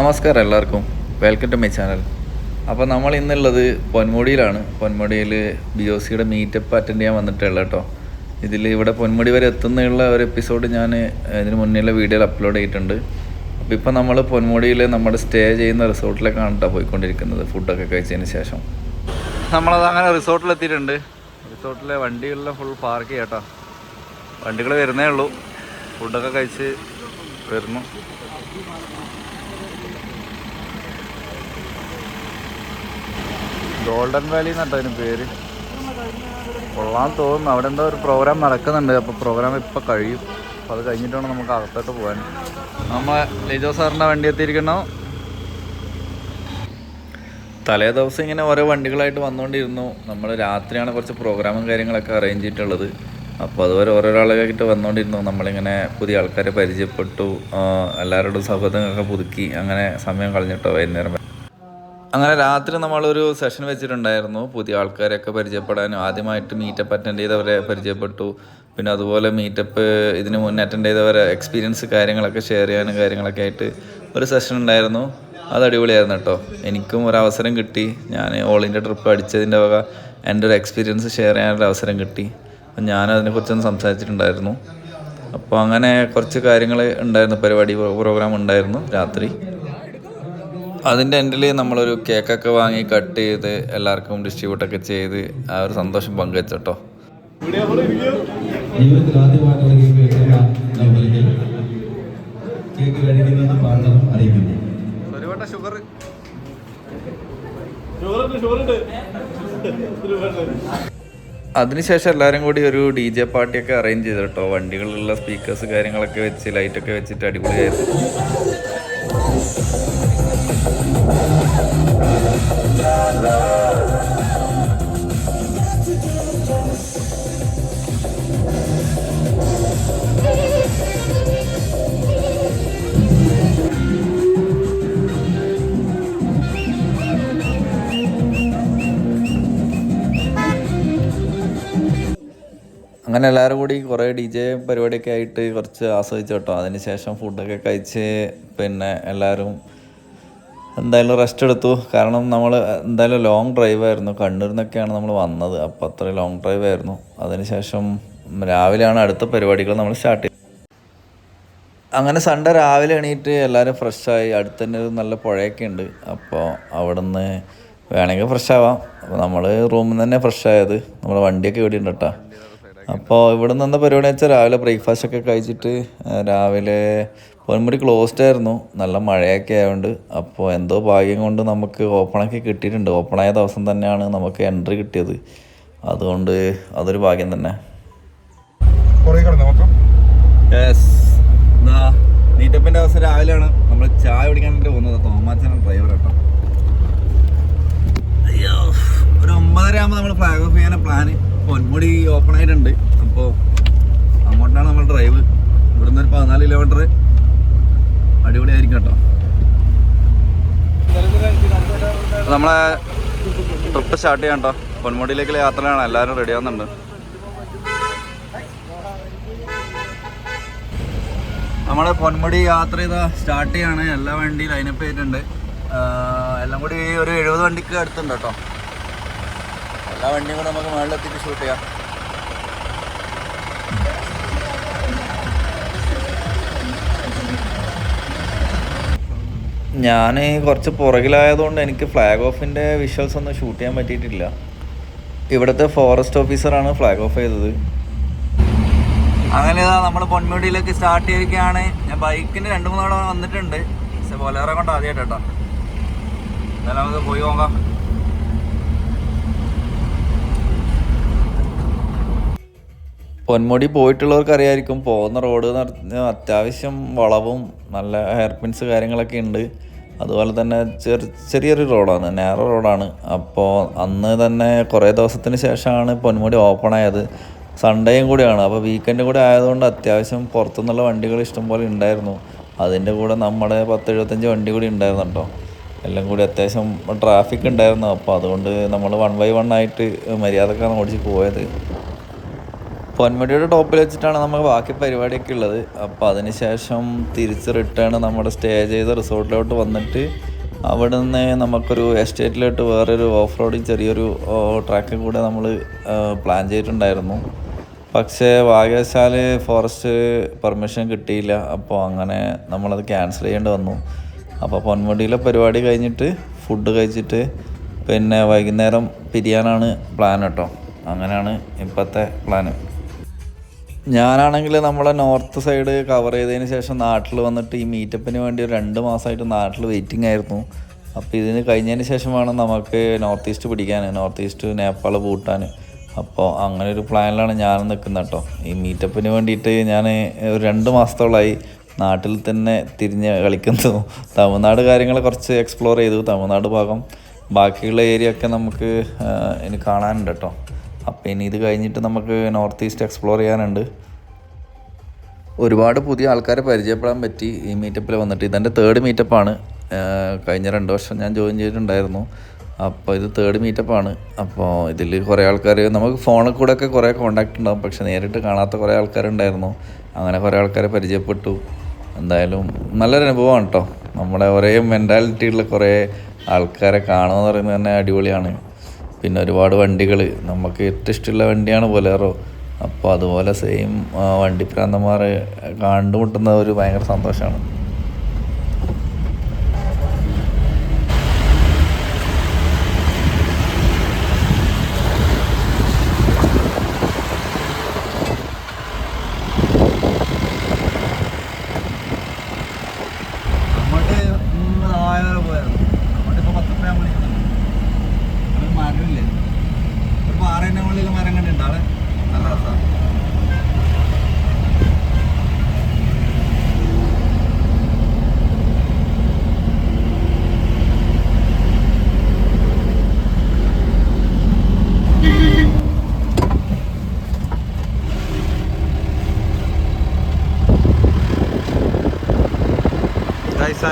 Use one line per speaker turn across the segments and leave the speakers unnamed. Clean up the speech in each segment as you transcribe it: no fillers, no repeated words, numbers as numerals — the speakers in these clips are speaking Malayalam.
നമസ്കാരം എല്ലാവർക്കും, വെൽക്കം ടു മൈ ചാനൽ. അപ്പോൾ നമ്മൾ ഇന്നുള്ളത് പൊന്മുടിയിലാണ്. പൊന്മുടിയിൽ BOCയുടെ മീറ്റപ്പ് അറ്റൻഡ് ചെയ്യാൻ വന്നിട്ടുള്ളത് കേട്ടോ. ഇവിടെ പൊന്മുടി വരെ എത്തുന്നുള്ള ഒരു എപ്പിസോഡ് ഞാൻ ഇതിന് മുന്നേയുള്ള വീഡിയോയിൽ അപ്ലോഡ് ചെയ്തിട്ടുണ്ട്. അപ്പോൾ ഇപ്പോൾ നമ്മൾ പൊന്മുടിയിൽ നമ്മുടെ സ്റ്റേ ചെയ്യുന്ന റിസോർട്ടിലേക്കാണ് കേട്ടോ പോയിക്കൊണ്ടിരിക്കുന്നത്. ഫുഡൊക്കെ കഴിച്ചതിന് ശേഷം നമ്മളത് അങ്ങനെ റിസോർട്ടിലെത്തിയിട്ടുണ്ട്. റിസോർട്ടിലെ വണ്ടികളിലും ഫുൾ പാർക്ക് ചെയ്യാം കേട്ടോ. വണ്ടികൾ വരുന്നേ ഉള്ളൂ. ഫുഡൊക്കെ കഴിച്ച് വരുന്നു. ഗോൾഡൻ വാലി എന്നാട്ടോ അതിന് പേര്. കൊള്ളാൻ തോന്നുന്നു. അവിടെ എന്തോ ഒരു പ്രോഗ്രാം നടക്കുന്നുണ്ട്. അപ്പോൾ പ്രോഗ്രാം ഇപ്പോൾ കഴിയും. അപ്പോൾ അത് കഴിഞ്ഞിട്ട് വേണം നമുക്ക് അകത്തോട്ട് പോകാൻ. നമ്മൾ ലിജോ സാറിൻ്റെ വണ്ടി എത്തിയിരിക്കണോ. തലേ ദിവസം ഇങ്ങനെ ഓരോ വണ്ടികളായിട്ട് വന്നുകൊണ്ടിരുന്നു. നമ്മൾ രാത്രിയാണ് കുറച്ച് പ്രോഗ്രാമും കാര്യങ്ങളൊക്കെ അറേഞ്ച് ചെയ്തിട്ടുള്ളത്. അപ്പോൾ അതുവരെ ഓരോരാളായിട്ട് വന്നുകൊണ്ടിരുന്നു. നമ്മളിങ്ങനെ പുതിയ ആൾക്കാരെ പരിചയപ്പെട്ടു, എല്ലാവരോടും സൗഹൃദങ്ങളൊക്കെ പുതുക്കി അങ്ങനെ സമയം കളഞ്ഞിട്ടോ വൈകുന്നേരം. അങ്ങനെ രാത്രി നമ്മളൊരു സെഷൻ വെച്ചിട്ടുണ്ടായിരുന്നു. പുതിയ ആൾക്കാരെയൊക്കെ പരിചയപ്പെടാനും ആദ്യമായിട്ട് മീറ്റപ്പ് അറ്റൻഡ് ചെയ്തവരെ പരിചയപ്പെട്ടു. പിന്നെ അതുപോലെ മീറ്റപ്പ് ഇതിന് മുന്നേ അറ്റൻഡ് ചെയ്തവരെ എക്സ്പീരിയൻസ് കാര്യങ്ങളൊക്കെ ഷെയർ ചെയ്യാനും കാര്യങ്ങളൊക്കെ ആയിട്ട് ഒരു സെഷൻ ഉണ്ടായിരുന്നു. അത് അടിപൊളിയായിരുന്നു കേട്ടോ. എനിക്കും ഒരു അവസരം കിട്ടി. ഞാൻ ഓൾ ഇന്ത്യ ട്രിപ്പ് അടിച്ചതിൻ്റെ വക എൻ്റെ ഒരു എക്സ്പീരിയൻസ് ഷെയർ ചെയ്യാനൊരു അവസരം കിട്ടി. അപ്പം ഞാനതിനെക്കുറിച്ചൊന്ന് സംസാരിച്ചിട്ടുണ്ടായിരുന്നു. അപ്പോൾ അങ്ങനെ കുറച്ച് കാര്യങ്ങൾ ഉണ്ടായിരുന്നു, പരിപാടി പ്രോഗ്രാം ഉണ്ടായിരുന്നു രാത്രി. അതിൻ്റെ എൻഡിൽ നമ്മളൊരു കേക്കൊക്കെ വാങ്ങി കട്ട് ചെയ്ത് എല്ലാവർക്കും ഡിസ്ട്രിബ്യൂട്ടൊക്കെ ചെയ്ത് ആ ഒരു സന്തോഷം പങ്കുവെച്ചു കേട്ടോ. അതിനുശേഷം എല്ലാവരും കൂടി ഒരു DJ പാർട്ടിയൊക്കെ അറേഞ്ച് ചെയ്തു കേട്ടോ. വണ്ടികളിലുള്ള സ്പീക്കേഴ്സ് കാര്യങ്ങളൊക്കെ വെച്ച് ലൈറ്റൊക്കെ വെച്ചിട്ട് അടിപൊളിയായിരുന്നു. അങ്ങനെ എല്ലാവരും കൂടി കുറേ DJ പരിപാടിയൊക്കെ ആയിട്ട് കുറച്ച് ആസ്വദിച്ചു കേട്ടോ. അതിന് ശേഷം ഫുഡൊക്കെ കഴിച്ച് പിന്നെ എല്ലാവരും എന്തായാലും റെസ്റ്റ് എടുത്തു. കാരണം നമ്മൾ എന്തായാലും ലോങ് ഡ്രൈവായിരുന്നു. കണ്ണൂരിൽ നിന്നൊക്കെയാണ് നമ്മൾ വന്നത്. അപ്പോൾ അത്രയും ലോങ് ഡ്രൈവായിരുന്നു. അതിന് ശേഷം രാവിലെയാണ് അടുത്ത പരിപാടികൾ നമ്മൾ സ്റ്റാർട്ട് ചെയ്തത്. അങ്ങനെ സൺഡേ രാവിലെ എണീറ്റ് എല്ലാവരും ഫ്രഷായി. അടുത്ത് തന്നെ ഒരു നല്ല പുഴയൊക്കെ ഉണ്ട്. അപ്പോൾ അവിടെ നിന്ന് വേണമെങ്കിൽ ഫ്രഷ് ആവാം. അപ്പോൾ നമ്മൾ റൂമിൽ നിന്ന് തന്നെ ഫ്രഷായത്. നമ്മുടെ വണ്ടിയൊക്കെ ഇവിടെ ഉണ്ട് കേട്ടോ. അപ്പോൾ ഇവിടെ നിന്ന് പരിപാടി വെച്ചാൽ രാവിലെ ബ്രേക്ക്ഫാസ്റ്റൊക്കെ കഴിച്ചിട്ട് രാവിലെ പൊന്മുടി ക്ലോസ്ഡ് ആയിരുന്നു. നല്ല മഴയൊക്കെ ആയതുകൊണ്ട്. അപ്പോൾ എന്തോ ഭാഗ്യം കൊണ്ട് നമുക്ക് ഓപ്പണൊക്കെ കിട്ടിയിട്ടുണ്ട്. ഓപ്പണായ ദിവസം തന്നെയാണ് നമുക്ക് എൻട്രി കിട്ടിയത്. അതുകൊണ്ട് അതൊരു ഭാഗ്യം തന്നെ. മീറ്റപ്പിൻ്റെ ദിവസം രാവിലെയാണ് നമ്മൾ ചായ കുടിക്കാനായിട്ട് പോകുന്നത്. തോമാച്ചനാണ് ഡ്രൈവർ കേട്ടോ. അയ്യോ, ഒരു 9:30 ആകുമ്പോൾ നമ്മൾ ഫ്ലാഗ് ഓഫ് ചെയ്യാൻ പ്ലാന്. പൊന്മുടി ഓപ്പൺ ആയിട്ടുണ്ട്. അപ്പോൾ അങ്ങോട്ടാണ് നമ്മൾ ഡ്രൈവ്. ഇവിടുന്ന് ഒരു 14 കിലോമീറ്റർ അടിപൊളിയായിരിക്കും കേട്ടോ. നമ്മളെ ട്രിപ്പ് സ്റ്റാർട്ട് ചെയ്യാം കേട്ടോ. പൊന്മുടിയിലേക്കുള്ള യാത്രയാണ്. എല്ലാവരും റെഡി ആവുന്നുണ്ട്. നമ്മളെ പൊന്മുടി യാത്ര ചെയ്താൽ സ്റ്റാർട്ട് ചെയ്യാണ്. എല്ലാ വണ്ടി ലൈനപ്പ് ചെയ്തിട്ടുണ്ട്. എല്ലാം കൂടി ഒരു 70 വണ്ടിക്ക് അടുത്തുണ്ട് കേട്ടോ. എല്ലാ വണ്ടിയും കൂടെ നമുക്ക് മുകളിലെത്തിയിട്ട് ഷൂട്ട് ചെയ്യാം. ഞാൻ കുറച്ച് പുറകിലായതുകൊണ്ട് എനിക്ക് ഫ്ലാഗ് ഓഫിൻ്റെ വിഷ്വൽസ് ഒന്നും ഷൂട്ട് ചെയ്യാൻ പറ്റിയിട്ടില്ല. ഇവിടുത്തെ ഫോറസ്റ്റ് ഓഫീസറാണ് ഫ്ലാഗ് ഓഫ് ചെയ്തത്. അങ്ങനെ നമ്മൾ പൊന്മുടിയിലേക്ക് സ്റ്റാർട്ട് ചെയ്തിരിക്കുകയാണ്. ഞാൻ ബൈക്കിന് 2-3 തവണ വന്നിട്ടുണ്ട്. പക്ഷെ ബൊലേറോ കൊണ്ട് ആദ്യമായിട്ട് കേട്ടോ. എന്നാലും നമുക്ക് പോയി നോക്കാം. പൊന്മുടി പോയിട്ടുള്ളവർക്ക് അറിയായിരിക്കും. പോകുന്ന റോഡ് അത്യാവശ്യം വളവും നല്ല ഹെയർ പിൻസ് കാര്യങ്ങളൊക്കെ ഉണ്ട്. അതുപോലെ തന്നെ ചെറിയൊരു റോഡാണ്, നാരോ റോഡാണ്. അപ്പോൾ അന്ന് തന്നെ കുറേ ദിവസത്തിന് ശേഷമാണ് പൊന്മുടി ഓപ്പൺ ആയത്. സൺഡേയും കൂടിയാണ്. അപ്പോൾ വീക്കെൻഡ് കൂടെ ആയതുകൊണ്ട് അത്യാവശ്യം പുറത്തുനിന്നുള്ള വണ്ടികൾ ഇഷ്ടംപോലെ ഉണ്ടായിരുന്നു. അതിൻ്റെ കൂടെ നമ്മുടെ 10-75 വണ്ടി കൂടി ഉണ്ടായിരുന്നു കേട്ടോ. എല്ലാം കൂടി അത്യാവശ്യം ട്രാഫിക് ഉണ്ടായിരുന്നു. അപ്പോൾ അതുകൊണ്ട് നമ്മൾ 1 by 1 ആയിട്ട് മര്യാദക്കാണ് ഓടിച്ച് പോയത്. പൊന്മുടിയുടെ ടോപ്പിൽ വെച്ചിട്ടാണ് നമുക്ക് ബാക്കി പരിപാടിയൊക്കെ ഉള്ളത്. അപ്പോൾ അതിന് ശേഷം തിരിച്ച് റിട്ടേൺ നമ്മുടെ സ്റ്റേ ചെയ്ത റിസോർട്ടിലോട്ട് വന്നിട്ട് അവിടെ നിന്ന് നമുക്കൊരു എസ്റ്റേറ്റിലോട്ട് വേറൊരു ഓഫ് റോഡിങ് ചെറിയൊരു ട്രാക്ക് കൂടെ നമ്മൾ പ്ലാൻ ചെയ്തിട്ടുണ്ടായിരുന്നു. പക്ഷേ ഭാഗ്യവശാൽ ഫോറസ്റ്റ് പെർമിഷൻ കിട്ടിയില്ല. അപ്പോൾ അങ്ങനെ നമ്മളത് ക്യാൻസൽ ചെയ്യേണ്ടി വന്നു. അപ്പോൾ പൊന്മുടിയിലെ പരിപാടി കഴിഞ്ഞിട്ട് ഫുഡ് കഴിച്ചിട്ട് പിന്നെ വൈകുന്നേരം പിരിയാനാണ് പ്ലാൻ കേട്ടോ. അങ്ങനെയാണ് ഇപ്പോഴത്തെ പ്ലാന്. ഞാനാണെങ്കിൽ നമ്മളെ നോർത്ത് സൈഡ് കവർ ചെയ്തതിന് ശേഷം നാട്ടിൽ വന്നിട്ട് ഈ മീറ്റപ്പിന് വേണ്ടി ഒരു 2 മാസമായിട്ട് നാട്ടിൽ വെയിറ്റിംഗ് ആയിരുന്നു. അപ്പോൾ ഇതിന് കഴിഞ്ഞതിന് ശേഷം വേണം നമുക്ക് നോർത്ത് ഈസ്റ്റ് പിടിക്കാൻ, നോർത്ത് ഈസ്റ്റ് നേപ്പാൾ ഭൂട്ടാൻ. അപ്പോൾ അങ്ങനെ ഒരു പ്ലാനിലാണ് ഞാൻ നിൽക്കുന്നത് കേട്ടോ. ഈ മീറ്റപ്പിന് വേണ്ടിയിട്ട് ഞാൻ ഒരു 2 മാസത്തോളമായി നാട്ടിൽ തന്നെ തിരിഞ്ഞ് കളിക്കുന്നു. തമിഴ്നാട് കാര്യങ്ങൾ കുറച്ച് എക്സ്പ്ലോർ ചെയ്തു, തമിഴ്നാട് ഭാഗം. ബാക്കിയുള്ള ഏരിയ ഒക്കെ നമുക്ക് ഇനി കാണാനുണ്ട് കേട്ടോ. അപ്പോൾ ഇനി ഇത് കഴിഞ്ഞിട്ട് നമുക്ക് നോർത്ത് ഈസ്റ്റ് എക്സ്പ്ലോർ ചെയ്യാനുണ്ട്. ഒരുപാട് പുതിയ ആൾക്കാരെ പരിചയപ്പെടാൻ പറ്റി ഈ മീറ്റപ്പിൽ വന്നിട്ട്. ഇതെൻ്റെ 3rd മീറ്റപ്പാണ്. കഴിഞ്ഞ 2 വർഷം ഞാൻ ജോയിൻ ചെയ്തിട്ടുണ്ടായിരുന്നു. അപ്പോൾ ഇത് 3rd മീറ്റപ്പാണ്. അപ്പോൾ ഇതിൽ കുറേ ആൾക്കാർ നമുക്ക് ഫോണിൽ കൂടെ ഒക്കെ കുറേ കോൺടാക്റ്റ് ഉണ്ടാകും, പക്ഷെ നേരിട്ട് കാണാത്ത കുറേ ആൾക്കാരുണ്ടായിരുന്നു. അങ്ങനെ കുറേ ആൾക്കാരെ പരിചയപ്പെട്ടു. എന്തായാലും നല്ലൊരു അനുഭവമാണ് കേട്ടോ. നമ്മുടെ ഒരേ മെൻറ്റാലിറ്റിയുള്ള കുറേ ആൾക്കാരെ കാണുക എന്ന് പറയുന്നത് തന്നെ അടിപൊളിയാണ്. പിന്നെ ഒരുപാട് വണ്ടികൾ, നമുക്ക് ഏറ്റവും ഇഷ്ടമുള്ള വണ്ടിയാണ് ബൊലേറോ. അപ്പോൾ അതുപോലെ സെയിം വണ്ടിപ്രാന്തന്മാർ കണ്ടുമുട്ടുന്ന ഒരു ഭയങ്കര സന്തോഷമാണ്. മരം കണ്ടിട്ടുണ്ടാളെ നല്ല രസമാണ്.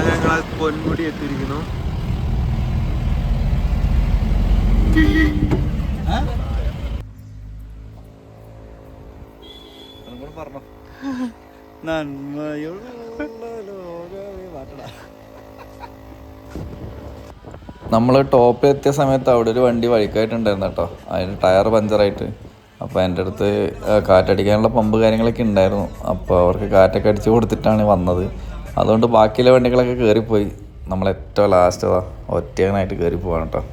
ഞങ്ങൾ പൊന്മുടി എത്തിയിരിക്കുന്നു.
നമ്മൾ ടോപ്പിലെത്തിയ സമയത്ത് അവിടെ ഒരു വണ്ടി വഴിക്കായിട്ടുണ്ടായിരുന്നു കേട്ടോ. അതിന് ടയർ പഞ്ചറായിട്ട്. അപ്പോൾ എൻ്റെ അടുത്ത് കാറ്റടിക്കാനുള്ള പമ്പ് കാര്യങ്ങളൊക്കെ ഉണ്ടായിരുന്നു. അപ്പോൾ അവർക്ക് കാറ്റൊക്കെ അടിച്ച് കൊടുത്തിട്ടാണ് വന്നത്. അതുകൊണ്ട് ബാക്കിയുള്ള വണ്ടികളൊക്കെ കയറിപ്പോയി. നമ്മളേറ്റവും ലാസ്റ്റ് ഒറ്റയാനായിട്ട് കയറി പോവാണ് കേട്ടോ.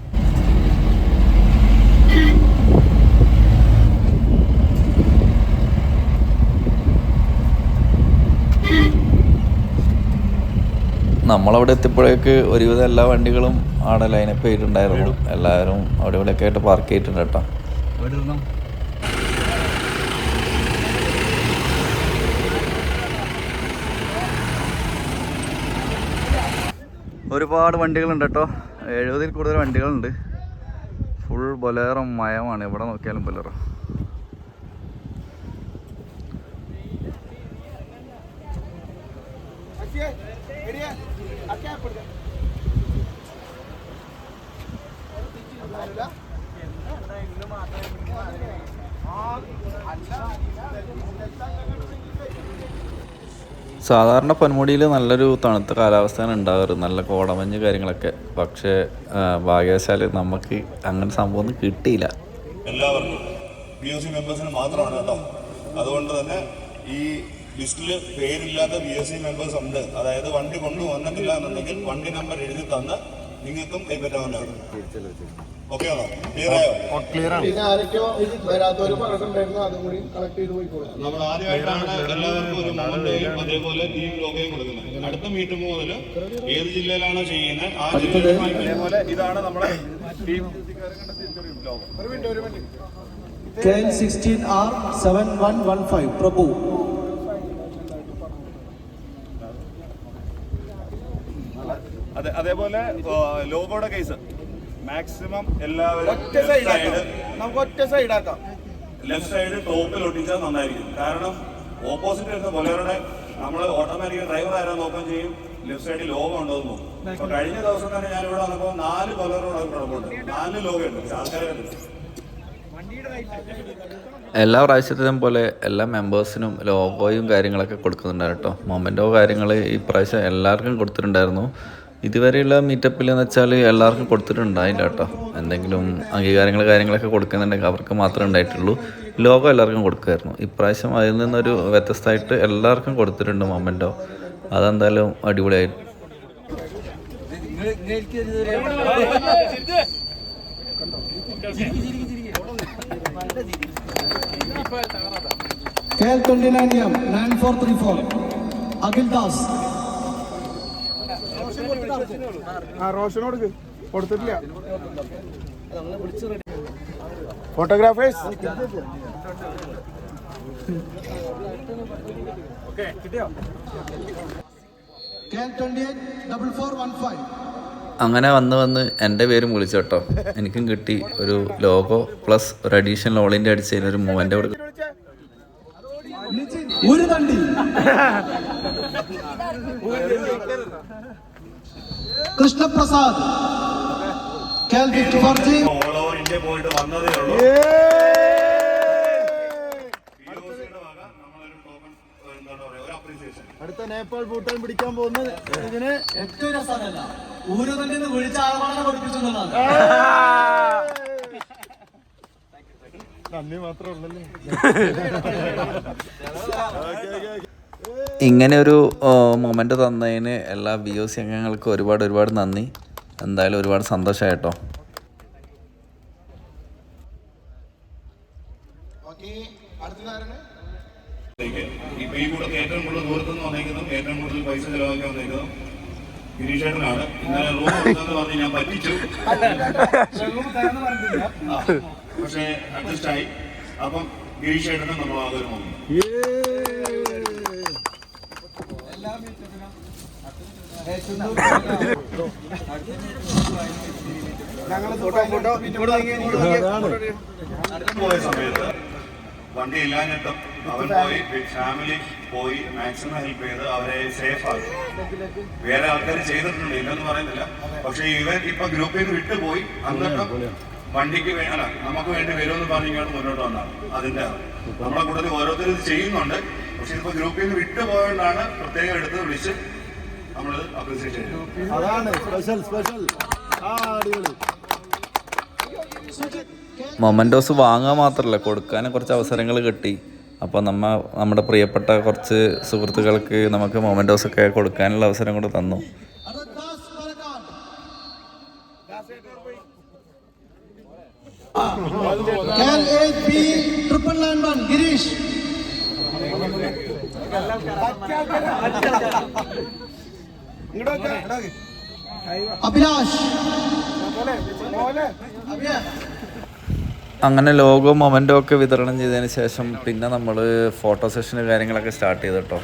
നമ്മളവിടെ എത്തിയപ്പോഴേക്ക് ഒരുവിധം എല്ലാ വണ്ടികളും അവിടെ ലൈനപ്പ് ചെയ്തിട്ടുണ്ടായിരുന്നു. എല്ലാവരും അവിടെ ഇവിടെയൊക്കെ ആയിട്ട് പാർക്ക് ചെയ്തിട്ടുണ്ട് കേട്ടോ. ഒരുപാട് വണ്ടികളുണ്ട് കേട്ടോ. 70-ൽ കൂടുതൽ വണ്ടികളുണ്ട്. Full Bolero മയമാണ്. എവിടെ നോക്കിയാലും ബൊലേറോ. സാധാരണ പൊന്മുടിയിൽ നല്ലൊരു തണുത്ത കാലാവസ്ഥയാണ് ഉണ്ടാകാറ്, നല്ല കോടമഞ്ഞ് കാര്യങ്ങളൊക്കെ. പക്ഷേ ഭാഗ്യവശാൽ നമുക്ക് അങ്ങനെ സംഭവം ഒന്നും കിട്ടിയില്ല.
എല്ലാവർക്കും BOC മെമ്പേഴ്സിന് മാത്രമാണ് കേട്ടോ. അതുകൊണ്ട് തന്നെ ഈ ലിസ്റ്റിൽ പേരില്ലാത്ത BOC മെമ്പേഴ്സ് ഉണ്ട്. അതായത് വണ്ടി കൊണ്ടുവന്നിട്ടില്ല എന്നുണ്ടെങ്കിൽ വണ്ടി നമ്പർ എഴുതി തന്ന് നിങ്ങൾക്കും കൈപ്പറ്റാവുന്നതാണ്. ഓക്കെ ആണോ? നമ്മൾ ആദ്യമായിട്ടാണ് എല്ലാവർക്കും ഒരു മൊമെന്റോയും അതേപോലെ ടീം ലോഗോയും കൊടുക്കുന്നത്. അടുത്ത മീറ്റ് മുതൽ ഏത് ജില്ലയിലാണോ ചെയ്യുന്നത് ആ ജില്ലയിലെ ഇതാണ് നമ്മുടെ ടീം ലോഗോ.
1016R7115 പ്രഭു.
അതേപോലെ ലോഗോയുടെ കേസ് മാക്സിമം എല്ലാവരും
നമുക്ക് ഒറ്റ സൈഡാക്കാം.
ലെഫ്റ്റ് സൈഡ് ടോപ്പിൽ ഒട്ടിച്ചാൽ നന്നായിരിക്കും. കാരണം ഓപ്പോസിറ്റ് വരുന്ന ബൊലേറോയുടെ നമ്മൾ ഓട്ടോമാറ്റിക് ഡ്രൈവർ ആരാ നോക്കുകയും ചെയ്യും, ലെഫ്റ്റ് സൈഡിൽ ലോഗോ ഉണ്ടോ എന്ന് നോക്കും. അപ്പൊ കഴിഞ്ഞ ദിവസം തന്നെ ഞാൻ ഇവിടെ വന്നപ്പോൾ 4 ബൊലേറോ കിടപ്പുണ്ട്. 4 ലോഗോ ഉണ്ട്. പക്ഷെ ആൾക്കാരെ
എല്ലാ പ്രാവശ്യത്തിനും പോലെ എല്ലാ മെമ്പേഴ്സിനും ലോഗോയും കാര്യങ്ങളൊക്കെ കൊടുക്കുന്നുണ്ട് കേട്ടോ. മൊമെൻറ്റോ കാര്യങ്ങൾ ഈ പ്രാവശ്യം എല്ലാവർക്കും കൊടുത്തിട്ടുണ്ടായിരുന്നു. ഇതുവരെയുള്ള മീറ്റപ്പിൽ എന്ന് വെച്ചാൽ എല്ലാവർക്കും കൊടുത്തിട്ടുണ്ടായില്ല കേട്ടോ. എന്തെങ്കിലും കാര്യങ്ങളൊക്കെ കൊടുക്കുന്നുണ്ടെങ്കിൽ അവർക്ക് മാത്രമേ ഉണ്ടായിട്ടുള്ളൂ. ലോഗോ എല്ലാവർക്കും കൊടുക്കുമായിരുന്നു. ഇപ്രാവശ്യം അതിൽ നിന്നൊരു വ്യത്യസ്തമായിട്ട് എല്ലാവർക്കും കൊടുത്തിട്ടുണ്ട് മൊമെൻറ്റോ. അതെന്തായാലും അടിപൊളിയായിട്ട്.
KL29M 9434 അഖിൽ ദാസ്.
റോഷനോട് കൊടുത്തിട്ടില്ല. Photographers
KL28 4415.
അങ്ങനെ വന്ന് എൻ്റെ പേരും വിളിച്ചു കേട്ടോ. എനിക്കും കിട്ടി ഒരു ലോഗോ പ്ലസ് ഒരു അഡീഷണൽ ഓൾ ഇന്ത്യ അടിച്ചതിന് ഒരു മൂവ്മെൻ്റ് കൊടുക്കും.
ഒരു തണ്ടി Krishnaprasad KL54G.
All over India പോയിട്ട് വന്നതേ ഉള്ളൂ.
അടുത്ത നേപ്പാൾ ഭൂട്ടാൻ പിടിക്കാൻ പോകുന്നത് ഇതിന്
ഏറ്റവും രസമല്ല ഊരുതണ്ടിൽ നിന്ന് വിളിച്ച ആളാണ് പഠിപ്പിച്ചത്.
നന്ദി മാത്രമേ ഉള്ളല്ലേ.
ഇങ്ങനെ ഒരു മൊമെൻ്റ് തന്നതിന് എല്ലാ BOC അംഗങ്ങൾക്കും ഒരുപാട് നന്ദി. എന്തായാലും ഒരുപാട് സന്തോഷമായിട്ടോ.
ഇപ്പൊ ഈ കൂടെ ഏറ്റവും കൂടുതൽ ദൂരത്തുനിന്ന് വന്നേക്കുന്നതും ഏറ്റവും കൂടുതൽ പൈസ ചെലവാക്കി വന്നേക്കുന്നതും ഗിരീഷേട്ടനാണ്. ഇന്നലെ റൂം കൊടുത്തെന്ന് പറഞ്ഞ് ഞാൻ പറ്റിച്ചു. പക്ഷേ അഡ്ജസ്റ്റ് ആയി. അപ്പം ഗിരീഷേട്ടനും നമ്മൾ ആദ്യം വന്നു. പോയ സമയത്ത് വണ്ടി ഇല്ലാഞ്ഞിട്ടും അവൻ പോയി ഫാമിലി പോയി മാക്സിമം ഹെൽപ്പ് ചെയ്ത് അവരെ സേഫ് ആക്കി. വേറെ ആൾക്കാർ ചെയ്തിട്ടുണ്ട്, ഇല്ലെന്ന് പറയുന്നില്ല. പക്ഷെ ഇവൻ ഇപ്പൊ ഗ്രൂപ്പിൽ നിന്ന് വിട്ടുപോയി. എന്നിട്ടും വണ്ടിക്ക് അല്ല നമുക്ക് വേണ്ടി വരുമെന്ന് പറഞ്ഞിങ്ങോട്ട് മുന്നോട്ട് വന്നാണ്. അതിന്റെ നമ്മളെ കൂട്ടത്തിൽ ഓരോരുത്തരും ഇത് ചെയ്യുന്നുണ്ട്. പക്ഷെ ഇതിപ്പോ ഗ്രൂപ്പിൽ നിന്ന് വിട്ടുപോയോണ്ടാണ് പ്രത്യേകം എടുത്ത് വിളിച്ച് നമ്മൾ അപ്രീസിയേറ്റ് ചെയ്യുന്നത്.
അതാണ് സ്പെഷ്യൽ.
മൊമെൻറ്റോസ് വാങ്ങാൻ മാത്രമല്ല കൊടുക്കാനും കുറച്ച് അവസരങ്ങൾ കിട്ടി. അപ്പോൾ നമ്മുടെ പ്രിയപ്പെട്ട കുറച്ച് സുഹൃത്തുക്കൾക്ക് നമുക്ക് മൊമെൻറ്റോസൊക്കെ കൊടുക്കാനുള്ള അവസരം കൂടെ തന്നു.
ഗിരീഷ് അഭിലാഷ്.
അങ്ങനെ ലോഗോ മൊമെൻറ്റോ ഒക്കെ വിതരണം ചെയ്തതിന് ശേഷം പിന്നെ നമ്മൾ ഫോട്ടോ സെഷന് കാര്യങ്ങളൊക്കെ സ്റ്റാർട്ട് ചെയ്തു കേട്ടോ.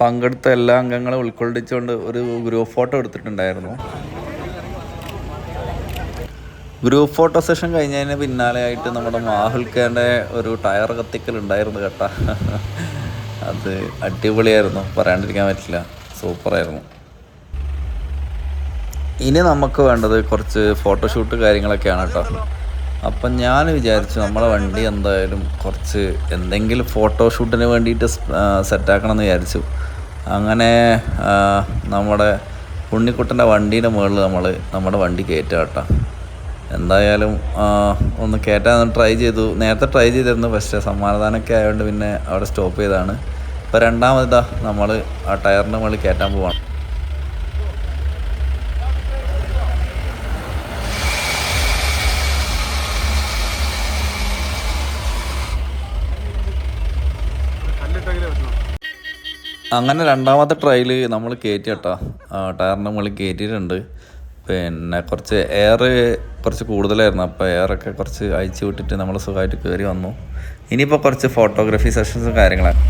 പങ്കെടുത്ത എല്ലാ അംഗങ്ങളും ഉൾക്കൊള്ളിച്ചുകൊണ്ട് ഒരു ഗ്രൂപ്പ് ഫോട്ടോ എടുത്തിട്ടുണ്ടായിരുന്നു. ഗ്രൂപ്പ് ഫോട്ടോ സെഷൻ കഴിഞ്ഞതിന് പിന്നാലെയായിട്ട് നമ്മുടെ മാഹുൽക്കാൻ്റെ ഒരു ടയർ കത്തിക്കലുണ്ടായിരുന്നു കേട്ടോ. അത് അടിപൊളിയായിരുന്നു, പറയാണ്ടിരിക്കാൻ പറ്റില്ല, സൂപ്പറായിരുന്നു. ഇനി നമുക്ക് വേണ്ടത് കുറച്ച് ഫോട്ടോഷൂട്ട് കാര്യങ്ങളൊക്കെയാണ് കേട്ടോ. അപ്പം ഞാൻ വിചാരിച്ചു നമ്മളെ വണ്ടി എന്തായാലും കുറച്ച് എന്തെങ്കിലും ഫോട്ടോഷൂട്ടിന് വേണ്ടിയിട്ട് സെറ്റാക്കണം എന്ന് വിചാരിച്ചു. അങ്ങനെ നമ്മുടെ ഉണ്ണിക്കുട്ടൻ്റെ വണ്ടീൻ്റെ മുകളിൽ നമ്മുടെ വണ്ടി കയറ്റുക കേട്ടോ. എന്തായാലും ഒന്ന് കയറ്റാൻ ട്രൈ ചെയ്തു. നേരത്തെ ട്രൈ ചെയ്തിരുന്നു, പക്ഷേ സമാധാനമൊക്കെ ആയതുകൊണ്ട് പിന്നെ അവിടെ സ്റ്റോപ്പ് ചെയ്തതാണ്. ഇപ്പോൾ രണ്ടാമതാ നമ്മൾ ആ ടയറിൻ്റെ മുകളിൽ കയറ്റാൻ പോവാണ്. അങ്ങനെ രണ്ടാമത്തെ ട്രയൽ നമ്മൾ കയറ്റി കേട്ടോ. ടയറിൻ്റെ മുകളിൽ കയറ്റിയിട്ടുണ്ട്. പിന്നെ കുറച്ച് കുറച്ച് കൂടുതലായിരുന്നു. അപ്പോൾ എയറൊക്കെ കുറച്ച് അഴിച്ചു വിട്ടിട്ട് നമ്മൾ സുഖമായിട്ട് കയറി വന്നു. ഇനിയിപ്പോൾ കുറച്ച് ഫോട്ടോഗ്രാഫി സെഷൻസും കാര്യങ്ങളാണ്.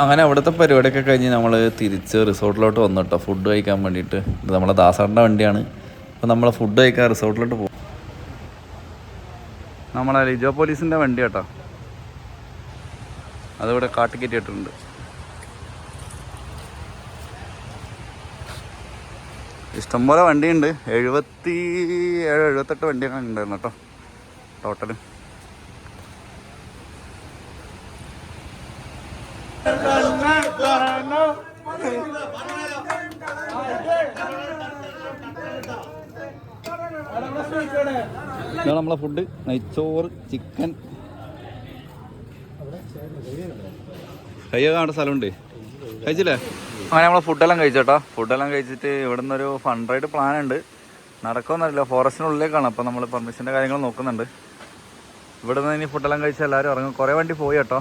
അങ്ങനെ അവിടുത്തെ പരിപാടിയൊക്കെ കഴിഞ്ഞ് നമ്മൾ തിരിച്ച് റിസോർട്ടിലോട്ട് വന്നു കേട്ടോ, ഫുഡ് കഴിക്കാൻ വേണ്ടിയിട്ട്. ഇത് നമ്മളെ ദാസാറിൻ്റെ വണ്ടിയാണ്. അപ്പോൾ നമ്മൾ ഫുഡ് കഴിക്കാൻ റിസോർട്ടിലോട്ട് പോകും. നമ്മളെ ലിജോ പോലീസിൻ്റെ വണ്ടി കേട്ടോ, അതിവിടെ കാട്ടിക്കയറ്റിയിട്ടുണ്ട്. ഇഷ്ടംപോലെ വണ്ടിയുണ്ട്, 77-78 വണ്ടിയൊക്കെ ഉണ്ടായിരുന്നു കേട്ടോ ടോട്ടല്. ഇതാണ് നമ്മളെ ഫുഡ്, നെയ്ച്ചോറ്, ചിക്കൻ. കയ്യൊക്കെ കാണുന്ന സ്ഥലമുണ്ട്, കഴിച്ചില്ലേ? അങ്ങനെ നമ്മൾ ഫുഡെല്ലാം കഴിച്ചോട്ടോ. ഫുഡെല്ലാം കഴിച്ചിട്ട് ഇവിടെ നിന്നൊരു ഫണ്ട് റൈഡ് പ്ലാൻ ഉണ്ട്. നടക്കുമെന്നറിയില്ല, ഫോറസ്റ്റിനുള്ളിലേക്കാണ്. അപ്പോൾ നമ്മൾ പെർമിഷൻ്റെ കാര്യങ്ങൾ നോക്കുന്നുണ്ട്. ഇവിടെ നിന്ന് ഇനി ഫുഡെല്ലാം കഴിച്ചാൽ എല്ലാവരും ഇറങ്ങും. കുറേ വണ്ടി പോയി കേട്ടോ,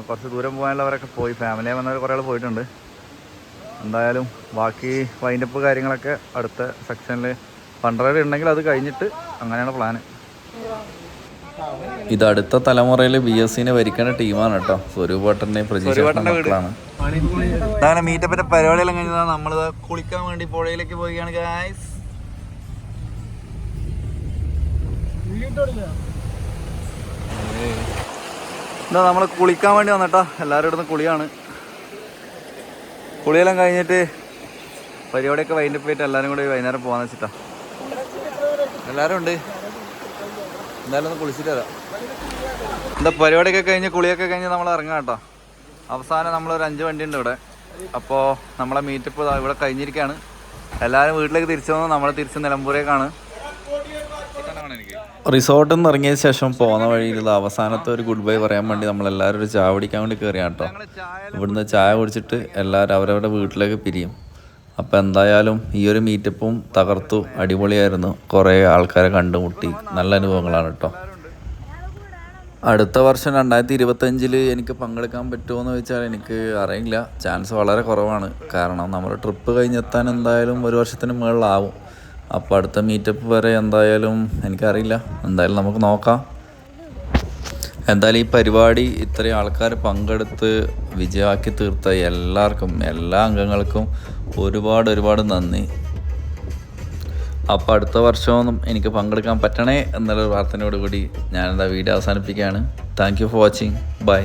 കുറച്ച് ദൂരം പോകാനുള്ളവരൊക്കെ പോയി, ഫാമിലിയെ വന്നവർ കുറേ ആൾ പോയിട്ടുണ്ട്. എന്തായാലും ബാക്കി വൈൻഡപ്പ് കാര്യങ്ങളൊക്കെ അടുത്ത സെക്ഷനിൽ ഫണ്ട് റൈഡ് ഉണ്ടെങ്കിൽ അത് കഴിഞ്ഞിട്ട് അങ്ങനെയാണ് പ്ലാന്. ഇത് അടുത്ത തലമുറയിൽ BSCനെ ഭരിക്കേണ്ട ടീമാണ് കേട്ടോ. സ്വരൂപേട്ടൻ്റെയും പ്രജീഷേട്ടൻ്റെ മക്കളാണ്. അങ്ങനെ മീറ്റപ്പിൻ്റെ പരിപാടിയെല്ലാം കഴിഞ്ഞാൽ നമ്മളിത് കുളിക്കാൻ വേണ്ടി പുഴയിലേക്ക് പോവുകയാണ് ഗായ്സ്. എന്താ നമ്മൾ കുളിക്കാൻ വേണ്ടി വന്നിട്ടോ, എല്ലാവരും ഇവിടുന്ന് കുളിയാണ്. കുളിയെല്ലാം കഴിഞ്ഞിട്ട് പരിപാടിയൊക്കെ വൈൻഡപ്പ് ചെയ്തിട്ട് എല്ലാവരും കൂടി വൈകുന്നേരം പോകാന്ന് വെച്ചിട്ടാ. എല്ലാവരും ഉണ്ട്, എന്തായാലും ഒന്ന് കുളിച്ചിട്ട് വരാം. എന്താ പരിപാടിയൊക്കെ കഴിഞ്ഞ് കുളിയൊക്കെ കഴിഞ്ഞ് നമ്മൾ ഇറങ്ങാം കേട്ടോ. അവസാനം നമ്മളൊരു 5 വണ്ടി ഉണ്ട് ഇവിടെ. അപ്പോൾ നമ്മളെ മീറ്റപ്പ് ഇവിടെ കഴിഞ്ഞിരിക്കുകയാണ്. എല്ലാവരും വീട്ടിലേക്ക് തിരിച്ചു വന്നു. നമ്മൾ തിരിച്ച് നിലമ്പൂരേക്കാണ്. റിസോർട്ടിൽ നിന്ന് ഇറങ്ങിയ ശേഷം പോകുന്ന വഴിയിലുള്ള അവസാനത്തെ ഒരു ഗുഡ് ബൈ പറയാൻ വേണ്ടി നമ്മളെല്ലാവരും ഒരു ചായ കുടിക്കാൻ വേണ്ടി കയറിയാണ് കേട്ടോ. ഇവിടുന്ന് ചായ കുടിച്ചിട്ട് എല്ലാവരും അവരവരുടെ വീട്ടിലേക്ക് പിരിയും. അപ്പോൾ എന്തായാലും ഈ ഒരു മീറ്റപ്പും തകർത്തു, അടിപൊളിയായിരുന്നു. കുറേ ആൾക്കാരെ കണ്ടുമുട്ടി, നല്ല അനുഭവങ്ങളാണ് കേട്ടോ. അടുത്ത വർഷം 2025 എനിക്ക് പങ്കെടുക്കാൻ പറ്റുമോ എന്ന് ചോദിച്ചാൽ എനിക്ക് അറിയില്ല. ചാൻസ് വളരെ കുറവാണ്. കാരണം നമ്മുടെ ട്രിപ്പ് കഴിഞ്ഞെത്താൻ എന്തായാലും 1 വർഷത്തിന് മുകളിലാവും. അപ്പോൾ അടുത്ത മീറ്റപ്പ് വരെ എന്തായാലും എനിക്കറിയില്ല. എന്തായാലും നമുക്ക് നോക്കാം. എന്തായാലും ഈ പരിപാടി ഇത്രയും ആൾക്കാർ പങ്കെടുത്ത് വിജയമാക്കി തീർത്ത എല്ലാവർക്കും, എല്ലാ അംഗങ്ങൾക്കും ഒരുപാട് നന്ദി. അപ്പോൾ അടുത്ത വർഷമൊന്നും എനിക്ക് പങ്കെടുക്കാൻ പറ്റണേ എന്നുള്ള പ്രാർത്ഥനയോടുകൂടി ഞാനെന്താ വീഡിയോ അവസാനിപ്പിക്കുകയാണ്. Thank you for watching. By.